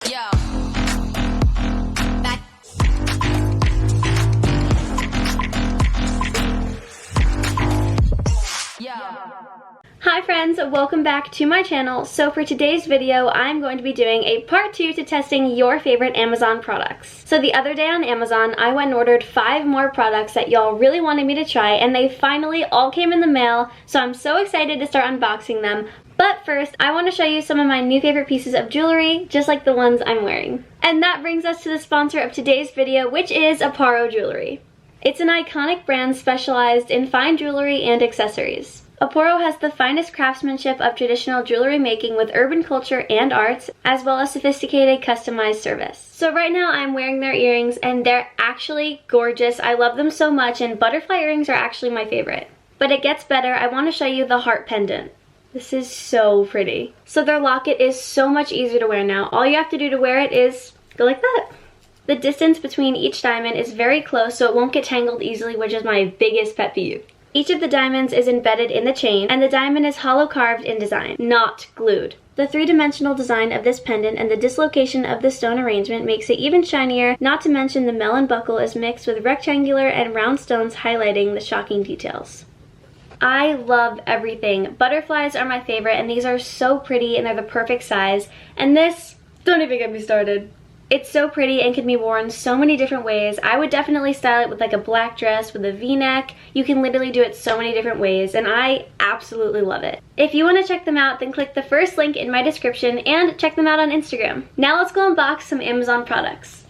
Yo. Hi friends, welcome back to my channel. So for today's video, I'm going to be doing a part 2 to testing your favorite Amazon products. So the other day on Amazon, I went and ordered 5 more products that y'all really wanted me to try, and they finally all came in the mail, so I'm so excited to start unboxing them. But first, I want to show you some of my new favorite pieces of jewelry, just like the ones I'm wearing. And that brings us to the sponsor of today's video, which is Aporro Jewelry. It's an iconic brand specialized in fine jewelry and accessories. Aporro has the finest craftsmanship of traditional jewelry making with urban culture and arts, as well as sophisticated customized service. So right now I'm wearing their earrings and they're actually gorgeous. I love them so much, and butterfly earrings are actually my favorite. But it gets better. I want to show you the heart pendant. This is so pretty. So their locket is so much easier to wear now. All you have to do to wear it is go like that. The distance between each diamond is very close, so it won't get tangled easily, which is my biggest pet peeve. Each of the diamonds is embedded in the chain, and the diamond is hollow carved in design, not glued. The three-dimensional design of this pendant and the dislocation of the stone arrangement makes it even shinier, not to mention the melon buckle is mixed with rectangular and round stones highlighting the shocking details. I love everything. Butterflies are my favorite, and these are so pretty and they're the perfect size. And this, don't even get me started. It's so pretty and can be worn so many different ways. I would definitely style it with like a black dress with a v-neck. You can literally do it so many different ways, and I absolutely love it. If you want to check them out, then click the first link in my description and check them out on Instagram. Now let's go unbox some Amazon products.